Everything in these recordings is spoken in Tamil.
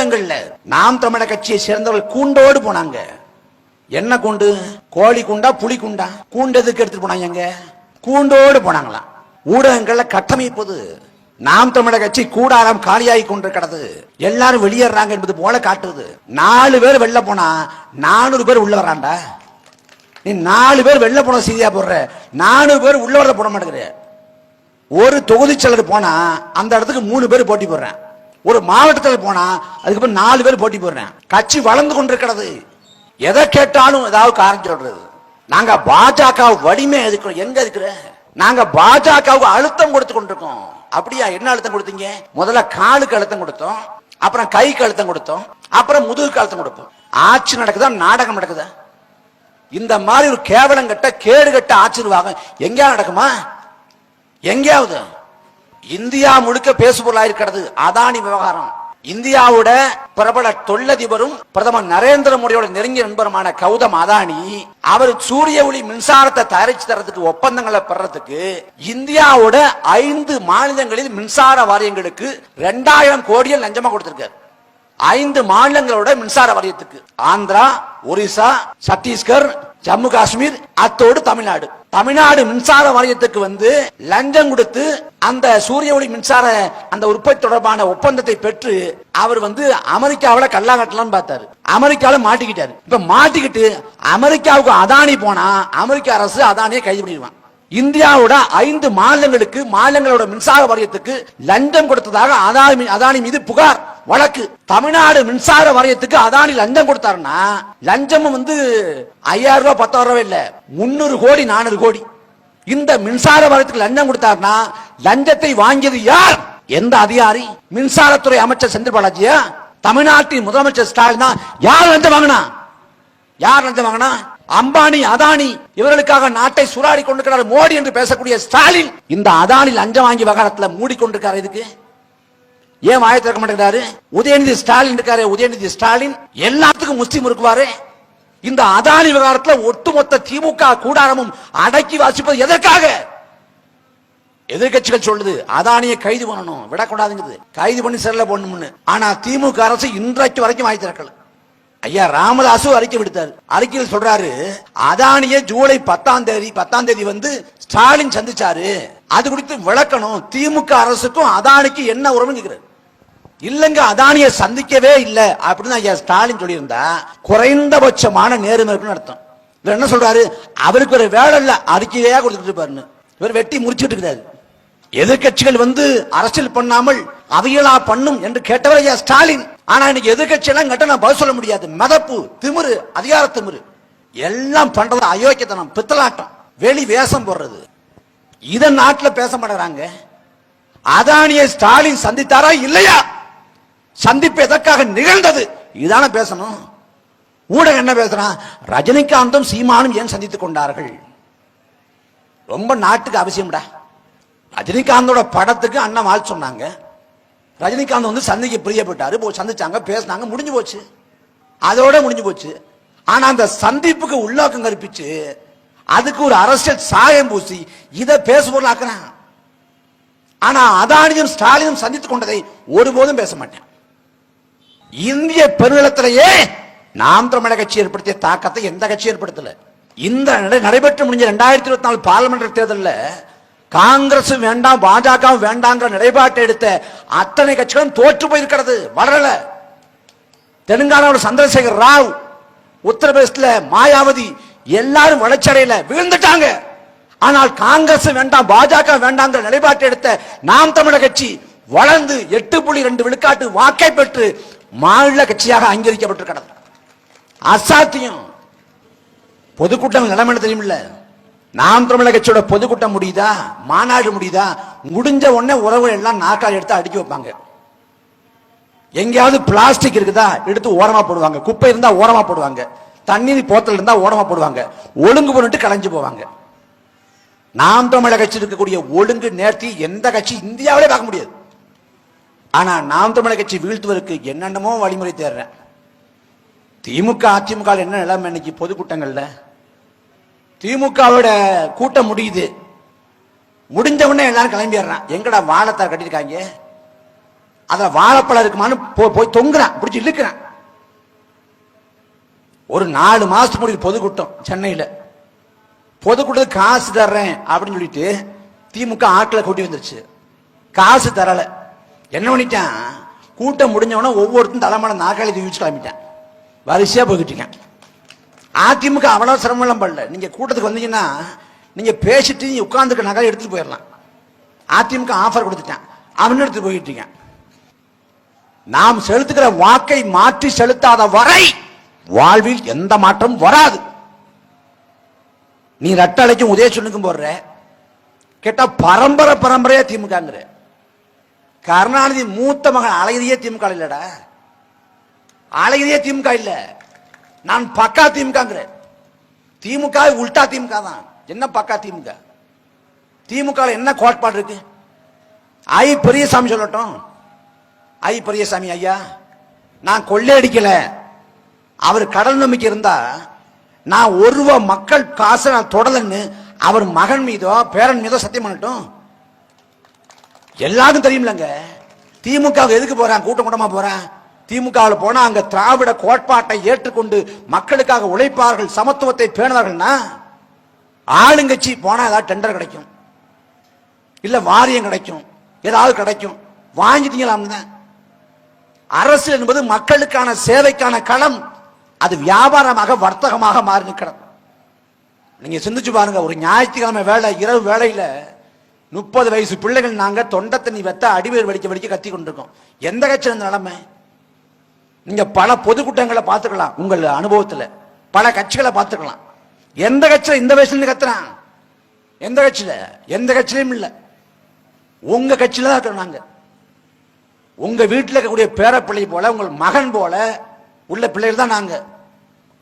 ஊடகங்கள்ல நாம் தமிழர் கட்சியை சேர்ந்தவர்கள் கூண்டோடு போனாங்க. என்ன கூண்டு? கோழி குண்டா புலி குண்டா? கூண்டு எதுக்கு எடுத்துட்டு போனாங்க? கூண்டோடு போனாங்களாம். ஊடகங்கள்ல கட்டமைப்பது நாம் தமிழர் கட்சி கூடாரம் காலியாகி கொண்டிருக்கிறது, எல்லாரும் வெளியேறாங்க என்பது போல காட்டுது. 4 பேர் வெளில போனா 400 பேர் உள்ள வராண்டா. நீ 4 பேர் வெளில போன செய்தியா போடுற, 400 பேர் உள்ள வரத போட மாட்டேங்கிற. ஒரு தொகுதி செயலர் போனா அந்த இடத்துக்கு 3 பேர் போட்டி போடுறேன். ஒரு மாவட்டத்தில் போனா அதுக்கப்புறம் 4 பேர் போட்டி போடுறேன். கட்சி வளர்ந்து கொண்டிருக்கிறது. எதை கேட்டாலும் ஏதாவது காரணம் சொல்றது. நாங்க பாஜக வலிமை எதுக்கிறோம். எங்க இருக்கிற? நாங்க பாஜகவுக்கு அழுத்தம் கொடுத்து கொண்டிருக்கோம். அப்படியா? என்ன அழுத்தம் கொடுத்தீங்க? முதல்ல காலுக்கு அழுத்தம் கொடுத்தோம், அப்புறம் கைக்கு அழுத்தம் கொடுத்தோம், அப்புறம் முதுகுக்கு அழுத்தம் கொடுப்போம். ஆட்சி நடக்குதா? நாடகம் நடக்குதா? இந்த மாதிரி ஒரு கேவலம் கட்ட கேடு கட்ட ஆட்சி நிர்வாகம் எங்கேயா நடக்குமா? எங்கேயாவது? இந்தியா முழுக்க பேசுபொருளாக இருக்கிறது அதானி விவகாரம். இந்தியாவோட பிரபல தொழிலதிபரும் பிரதமர் நரேந்திர மோடியோட நெருங்கிய நண்பருமான கௌதம் அதானி அவர் சூரிய ஒளி மின்சாரத்தை தயாரிச்சு தரதுக்கு ஒப்பந்தங்களை பெறறதுக்கு இந்தியாவோட 5 மாநிலங்களில் மின்சார வாரியங்களுக்கு 2000 கோடியில் லஞ்சமா கொடுத்திருக்காரு. 5 மாநிலங்களோட மின்சார வாரியத்துக்கு ஆந்திரா, ஒரிசா, சத்தீஸ்கர், ஜம்மு காஷ்மீர், அத்தோடு தமிழ்நாடு. தமிழ்நாடு மின்சார வாரியத்துக்கு லஞ்சம் கொடுத்து அந்த சூரிய ஒளி மின்சார அந்த உற்பத்தி தொடர்பான ஒப்பந்தத்தை பெற்று அவர் அமெரிக்காவில் கல்லாங்கட்டலாம் பார்த்தாரு. அமெரிக்காவில் மாட்டிக்கிட்டாரு. இப்ப மாட்டிக்கிட்டு அமெரிக்காவுக்கு அதானி போனா அமெரிக்க அரசு அதானியை கைது பண்ணிடுவான். இந்தியாவோட 5 மாநிலங்களுக்கு மாநிலங்களோட மின்சார வாரியத்துக்கு லஞ்சம் கொடுத்ததாக அதானி மீது புகார் வழக்கு. தமிழ்நாடு மின்சார வாரியத்துக்கு அதானி லஞ்சம் கொடுத்தாருன்னா லஞ்சம் 5000 ரூபாய் 10,000 ரூபாய் இல்ல, 300 கோடி 400 கோடி. இந்த மின்சார வாரியத்துக்கு லஞ்சம் கொடுத்தாருன்னா லஞ்சத்தை வாங்கியது யார்? எந்த அதிகாரி? மின்சாரத்துறை அமைச்சர் செந்தில் பாலாஜியா? தமிழ்நாட்டின் முதலமைச்சர் ஸ்டாலின் தான். யார் லஞ்சம் வாங்கினா? யார் லஞ்சம் வாங்கினா? அம்பானி, அதானி இவர்களுக்காக நாட்டை சுராடி கொண்டிருக்கிறார் மோடி என்று பேசக்கூடிய ஸ்டாலின் இந்த அதானி லஞ்சம் வாங்கி விவகாரத்தில் மூடிக்கொண்டிருக்காரு. இதுக்கு ஏன் வாயை திறக்க மாட்டேங்கிறாரு? உதயநிதி ஸ்டாலின் இருக்காரு. உதயநிதி ஸ்டாலின் எல்லாத்துக்கும் முஸ்லீம் இருக்குவாரு. இந்த அதானி விவகாரத்தில் ஒட்டுமொத்த திமுக கூடாரமும் அடக்கி வாசிப்பது எதற்காக? எதிர்கட்சிகள் சொல்லுது அதானியை கைது பண்ணணும், விடக்கூடாதுங்கிறது. கைது பண்ணி சிறையில் போடணும்னு. ஆனா திமுக அரசு இன்றைக்கு வரைக்கும் வாய் திறக்கல. ஐயா ராமதாசு அறிக்கை விடுத்தார். அறிக்கையில் சொல்றாரு அதானியை ஜூலை 10ஆம் தேதி ஸ்டாலின் சந்திச்சாரு, அது குறித்து விளக்கணும். திமுக அரசுக்கும் அதானிக்கு என்ன உறவு கேட்கிறார். இல்லங்க அதானியை சந்திக்கவே இல்லை அப்படின்னு ஐயா ஸ்டாலின் சொல்லியிருந்தா குறைந்தபட்சமான நேர்மைன்னு அர்த்தம். இவர் என்ன சொல்றாரு? அவருக்கு ஒரு வேலை இல்ல, அறிக்கையா கொடுத்துட்டு இருப்பாருன்னு இவர் வெட்டி முடிச்சுட்டு இருக்கிறாரு. எதிர்கட்சிகள் அரசியல் பண்ணாமல் அவைகளா பண்ணும் என்று கேட்டவர் ஐயா ஸ்டாலின். ஆனா இன்னைக்கு எதிர்கட்சி எல்லாம் கேட்ட நான் பதில் சொல்ல முடியாது. மதப்பு, திமிரு, அதிகார திமிரு எல்லாம் பண்றது அயோக்கியத்தனம், பித்தலாட்டம், வெளி வேஷம் போடுறது. இத நாட்டில் பேச மாட்டேறாங்க. அதானியை ஸ்டாலின் சந்தித்தாரா இல்லையா? சந்திப்பு எதற்காக நிகழ்ந்தது? இதான பேசணும். ஊடகம் என்ன பேசுறான்? ரஜினிகாந்தும் சீமானும் ஏன் சந்தித்துக் கொண்டார்கள்? ரொம்ப நாட்டுக்கு அவசியம்டா. ரஜினிகாந்தோட படத்துக்கு அண்ணா வாழ்த்து சொன்னாங்க. ரஜினிகாந்த் சந்திக்க பிரியப்பட்டாரு, சந்திச்சாங்க, பேசினாங்க, முடிஞ்சு போச்சு. அதோட முடிஞ்சு போச்சு. ஆனா அந்த சந்திப்புக்கு உள்ளாக்கம் கற்பிச்சு அதுக்கு ஒரு அரசியல் சாயம் பூசி இதை பேசுபொருள் ஆக்குறான். ஆனா அதானியும் ஸ்டாலினும் சந்தித்துக் கொண்டதை ஒருபோதும் பேச மாட்டேன். இந்திய பெருநிலத்திலேயே நாம் தமிழர் கட்சி ஏற்படுத்திய தாக்கத்தை எந்த கட்சி ஏற்படுத்தல. இந்த நடைபெற்று முடிஞ்ச 2024 பார்லிமெண்ட் தேர்தலில் காங்கிரஸ் வேண்டாம் பாஜக வேண்டாங்கிற நிலைப்பாட்டை எடுத்த அத்தனை கட்சிகளும் தோற்று போயிருக்கிறது, வளரல. தெலுங்கானாவில் சந்திரசேகர் ராவ், உத்தரப்பிரதேசத்தில் மாயாவதி எல்லாரும் வளர்ச்சி அடையல, விழுந்துட்டாங்க. ஆனால் காங்கிரஸ் வேண்டாம் பாஜக வேண்டாங்கிற நிலைப்பாட்டை எடுத்த நாம் தமிழர் கட்சி வளர்ந்து 8.2 விழுக்காட்டு வாக்கை பெற்று மாநில கட்சியாக அங்கீகரிக்கப்பட்டிருக்கிறது. அசாத்தியம். பொதுக்கூட்டம் நிலைமை தெரியுமில்ல. நாம் தமிழர் கட்சியோட பொதுக்கூட்டம் முடியுதா, மாநாடு முடியுதா, முடிஞ்ச உடனே உறவு எல்லாம் நாக்கால் எடுத்து அடிக்க வைப்பாங்க. எங்கேயாவது பிளாஸ்டிக் இருக்குதா எடுத்து ஓரமா போடுவாங்க, குப்பை இருந்தா ஓரமா போடுவாங்க, தண்ணீர் போத்தல் இருந்தா ஓரமா போடுவாங்க, ஒழுங்கு பண்ணிட்டு கலைஞ்சு போவாங்க. நாம் தமிழர் கட்சி இருக்கக்கூடிய ஒழுங்கு நேர்த்தி எந்த கட்சி இந்தியாவிலே பார்க்க முடியாது. ஆனா நாம் தமிழர் கட்சி வீழ்த்துவதற்கு என்னென்னமோ வழிமுறை தேடுறேன். திமுக அதிமுக என்ன நிலைமை இன்னைக்கு? பொதுக்கூட்டங்கள்ல திமுகவோட கூட்டம் முடியுது, முடிஞ்ச உடனே எல்லாரும் கிளம்பிடுறான். எங்கடா வாழத்தார் கட்டிருக்காங்க, அத வாழைப்பழம் இருக்குமான்னு போய் தொங்குறான், பிடிச்சி இழுக்கிறான். ஒரு 4 மாசத்துக்கு முன்னாடி பொதுக்கூட்டம் சென்னையில. பொதுக்கூட்டத்துக்கு காசு தர்றேன் அப்படின்னு சொல்லிட்டு திமுக ஆட்களை கூட்டி வந்துருச்சு. காசு தரல. என்ன பண்ணிட்டான், கூட்டம் முடிஞ்சவன ஒவ்வொருத்தரும் தலைமையில நாற்காலி தூக்கி கிளம்பிட்டான். வரிசையா போய்கிட்டு இருக்கான். அதிமுக அவ்வளவு சிரமம் பண்ணல. நீங்க கூட்டத்துக்கு வந்தீங்கன்னா நீங்க பேசிட்டு உட்கார்ந்துக்க நகை எடுத்துட்டு போயிடலாம். அதிமுக ஆஃபர் கொடுத்துட்டான், அவன் எடுத்து போயிட்டு இருக்கான். நாம் செலுத்துகிற வாக்கை மாற்றி செலுத்தாத வரை வாழ்வில் எந்த மாற்றம் வராது. நீ ரட்டளைக்கும் உதயசூரியனுக்கும் போடுற, கேட்டா பரம்பரையா திமுக. கருணாநிதி மூத்த மகன் அழகிரியே திமுக இல்லடா, அழகிரியே திமுக இல்ல. நான் பக்கா திமுக. திமுக உல்டா திமுக தான். என்ன பக்கா திமுக? திமுக என்ன கோட்பாடு இருக்கு? ஐ பெரியசாமி சொல்லட்டும். ஐ பெரியசாமி ஐயா, நான் கொள்ளையடிக்கல, அவர் கடல் நம்பிக்கை இருந்தா நான் ₹1 மக்கள் காசை நான் தொடலன்னு அவர் மகன் மீதோ பேரன் மீதோ சத்தியம் பண்ணட்டும். எல்லாருக்கும் தெரியும்லங்க. திமுக எதுக்கு போறான்? கூட்டம் கூட்டமா போறான். திமுகவில் போனா அங்க திராவிட கோட்பாட்டை ஏற்றுக்கொண்டு மக்களுக்காக உழைப்பார்கள், சமத்துவத்தை பேணுவார்கள்னா ஆளுங்கட்சி போனா ஏதாவது டெண்டர் கிடைக்கும், இல்ல வாரியம் கிடைக்கும், ஏதாவது கிடைக்கும், வாங்கிட்டீங்களாம் தான். அரசு என்பது மக்களுக்கான சேவைக்கான களம். அது வியாபாரமாக வர்த்தகமாக மாறி நிற்கிறது. நீங்க சிந்திச்சு பாருங்க. ஒரு ஞாயிற்றுக்கிழமை வேலை, இரவு வேலையில 30 வயசு பிள்ளைகள் நாங்க தொண்டை தண்ணி வெத்த அடிவேர் வெடிக்க கத்தி கொண்டிருக்கோம். எந்த கட்சி இந்த நிலைமை? நீங்க பல பொதுக்கூட்டங்களை பார்த்துக்கலாம், உங்கள் அனுபவத்துல பல கட்சிகளை பார்த்துக்கலாம். எந்த கட்சியில இந்த வயசுல கத்துறான்? எந்த கட்சியில? எந்த கட்சியிலும் இல்ல. உங்க கட்சியில தான் இருக்கிறோம் நாங்க. உங்க வீட்டில் இருக்கக்கூடிய பேரப்பிள்ளை போல, உங்கள் மகன் போல உள்ள பிள்ளைகள் தான் நாங்க.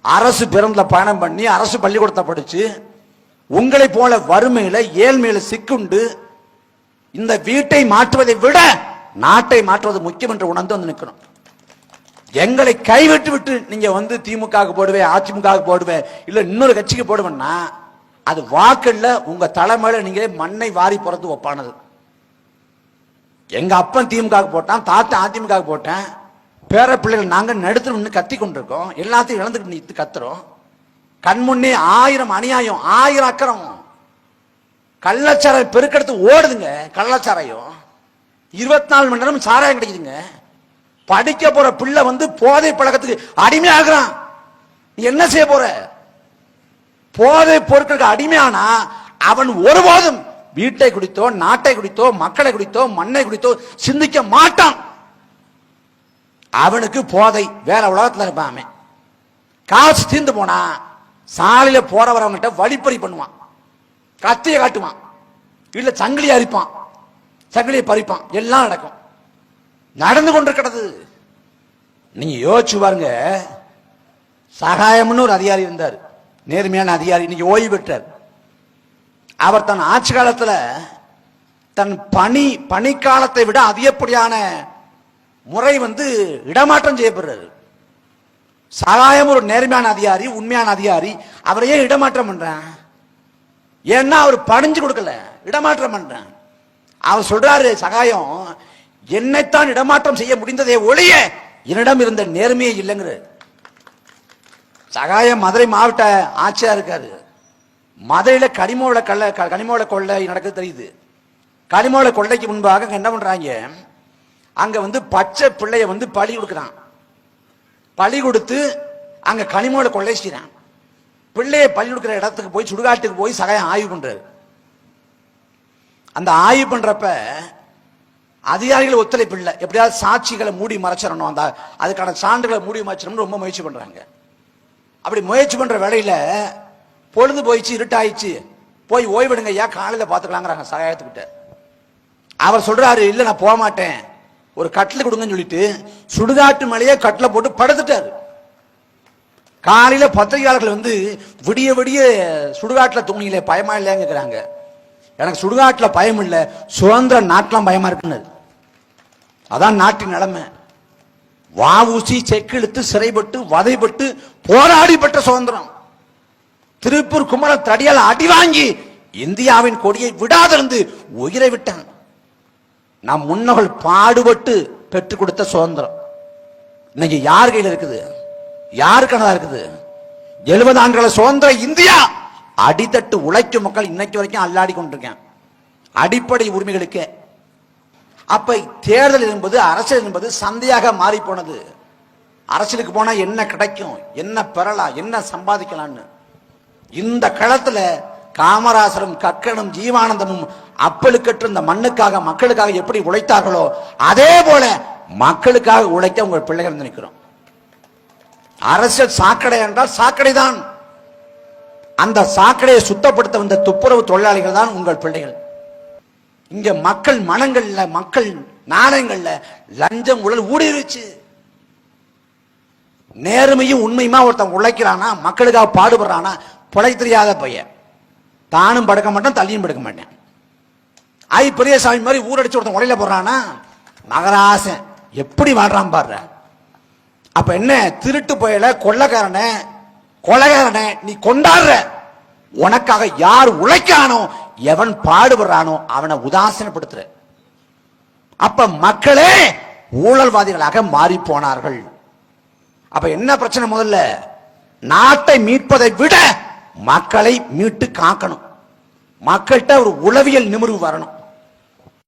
அரசு பேருந்துல பயணம் பண்ணி அரசு பள்ளிக்கூடத்தை படிச்சு உங்களை போல வறுமையில ஏழ்மையில சிக்குண்டு இந்த வீட்டை மாற்றுவதை விட நாட்டை மாற்றுவது முக்கியம் என்று உணர்ந்து வந்து நிற்கணும். எங்களை கைவிட்டு விட்டு நீங்க வந்து திமுக போடுவேன், அதிமுக போடுவேன், இல்ல இன்னொரு கட்சிக்கு போடுவேன்னா அது வாக்குல உங்க தலைமையில நீங்களே மண்ணை வாரி போறது ஒப்பானது. எங்க அப்பன் திமுக போட்டான், தாத்தா அதிமுக போட்டேன், பேர பிள்ளைகள் நாங்க நடுத்துல நின்று கத்தி கொண்டிருக்கோம். எல்லாத்தையும் இழந்துட்டு கத்துறோம். கண்முன்னே 1000 அநியாயம், 1000 அக்கறம். கள்ளச்சாராயம் பெருக்கெடுத்து ஓடுதுங்க. கள்ளச்சாராயம் 24 மணி நேரம் சாராயம் கிடைக்குதுங்க. படிக்க போற பிள்ளை வந்து போதை பழக்கத்துக்கு அடிமையாகிறான். நீ என்ன செய்ய போற? போதை பொருட்களுக்கு அடிமையானா அவன் ஒருபோதும் வீட்டை குடித்தோ, நாட்டை குடித்தோ, மக்களை குடித்தோ, மண்ணை குடித்தோ சிந்திக்க மாட்டான். அவனுக்கு போதை வேற உலகத்துல இருப்பான். காசு தீர்ந்து போனா சாலையில போற வரவங்கிட்ட வழிப்பறி பண்ணுவான், கத்திய காட்டுவான், இல்ல சங்கிலியை அரிப்பான், சங்கிலியை பறிப்பான். எல்லாம் நடக்கும், நடந்து கொண்டிருக்கிறது. நீங்க யோசிச்சு பாருங்க. சகாயம்னு ஒரு அதிகாரி இருந்தார், நேர்மையான அதிகாரி, இன்னைக்கு ஓய்வு பெற்றார். அவர் தன் ஆட்சி காலத்துல தன் பணிக்காலத்தை விட அதிகப்படியான முறை வந்து இடமாற்றம் செய்யப்படுறாரு. சகாயம் ஒரு நேர்மையான அதிகாரி, உண்மையான அதிகாரி, அவரையே இடமாற்றம் பண்றான். ஏன்னா அவர் பணிஞ்சு கொடுக்கல, இடமாற்றம் பண்றான். அவர் சொல்றாரு, சகாயம் என்னைத்தான் இடமாற்றம் செய்ய முடிந்ததே ஒழிய என்னிடம் இருந்த நேர்மையே இல்லைங்கிற. சகாயம் மதுரை மாவட்ட ஆட்சியா இருக்காரு. மதுரையில கனிமவள கொள்ளை நடக்குது தெரியுது. கனிமவள கொள்ளைக்கு முன்பாக என்ன பண்றாங்க, அங்க வந்து பச்சை பிள்ளைய வந்து பலி கொடுக்குறான். பலி கொடுத்து அங்க கனிமவள கொள்ளை செய்யறான். பிள்ளைய பலி கொடுக்கிற இடத்துக்கு போய் சுடுகாட்டுக்கு போய் சகாயம் ஆய்வு பண்றாரு. அந்த ஆய்வு பண்றப்ப அதிகாரிகள் ஒத்துழைப்பு இல்லை. எப்படியாவது சாட்சிகளை மூடி மறைச்சிடணும், அந்த அதுக்கான சான்றுகளை மூடி மறைச்சிடணும்னு ரொம்ப முயற்சி பண்றாங்க. அப்படி முயற்சி பண்ற வேலையில பொழுது போயிடுச்சு, இருட்டாயிடுச்சு, போய் ஓய்விடுங்க ஐயா, காலையில பாத்துக்கலாங்கிறாங்க சகாயத்துக்கிட்ட. அவர் சொல்றாரு, இல்ல நான் போக மாட்டேன், ஒரு கட்டில் கொடுங்கன்னு சொல்லிட்டு சுடுகாட்டு மேலேயே கட்டில போட்டு படுத்துட்டாரு. காலையில பத்திரிகையாளர்கள் வந்து விடிய விடிய சுடுகாட்டுல தூங்கிலே பயமா இல்லையான்னு கேட்கிறாங்க. எனக்கு சுடுகாட்டுல பயம் இல்லை, சுதந்திர நாட்டெல்லாம் பயமா இருக்குன்னு. அதான் நாட்டின் நிலைமை. வாவூசி செக்கிழுத்து சிறைப்பட்டு வதைப்பட்டு போராடி பெற்ற சுதந்திரம். திருப்பூர் குமரன் தடியால் அடி வாங்கி இந்தியாவின் கொடியை விடாதிருந்து உயிரை விட்டான். நம் முன்னோர்கள் பாடுபட்டு பெற்றுக் கொடுத்த சுதந்திரம் இன்னைக்கு யார் கையில் இருக்குது? யாருக்கானதா இருக்குது? 70 ஆண்டுகள சுதந்திர இந்தியா அடித்தட்டு உழைக்கும் மக்கள் இன்னைக்கு வரைக்கும் அல்லாடி கொண்டிருக்கேன் அடிப்படை உரிமைகளுக்கு. அப்ப தேர்தல் என்பது, அரசியல் என்பது சந்தையாக மாறி போனது. அரசியலுக்கு போனா என்ன கிடைக்கும், என்ன பெறலாம், என்ன சம்பாதிக்கலாம்னு. இந்த களத்துல காமராசரும் கக்கனும் ஜீவானந்தமும் அப்பலுக்கற்று இந்த மண்ணுக்காக மக்களுக்காக எப்படி உழைத்தார்களோ அதே போல மக்களுக்காக உழைக்க உங்கள் பிள்ளைகள் நினைக்கிறோம். அரசியல் சாக்கடை என்றால் சாக்கடை தான். அந்த சாக்கடையை சுத்தப்படுத்த வந்த துப்புரவு தொழிலாளிகள் தான் உங்கள் பிள்ளைகள். இங்க மக்கள் மனங்கள்ல, மக்கள் நாணயங்கள்ல லஞ்சம் ஊழல் ஊடுருவிச்சு. நேர்மையும் உண்மையுமா ஒருத்தன் உழைக்கிறானா, மக்களுக்காக பாடுபடுறானா, பொழை தெரியாத பையன். தானும் படுக்க மாட்டான், தள்ளியும் படுக்க மாட்டேன். பெரியசாமி மாதிரி ஊரடிச்சு ஒருத்தன் உடையில போடுறானா, மகராசன் எப்படி வாழ்றான் பாடுற. அப்ப என்ன, திருட்டு போயல, கொள்ளக்காரனை, கொலைகாரனை நீ கொண்டாடுற. உனக்காக யார் உழைக்கானோ, எவன் பாடுபடுறானோ அவனை உதாசீனப்படுத்துற. அப்ப மக்களே ஊழல்வாதிகளாக மாறி போனார்கள். அப்ப என்ன பிரச்சனை? முதல்ல நாட்டை மீட்பதை விட மக்களை மீட்டு காக்கணும். மக்கள்கிட்ட ஒரு உளவியல் நிமிர்வு வரணும்.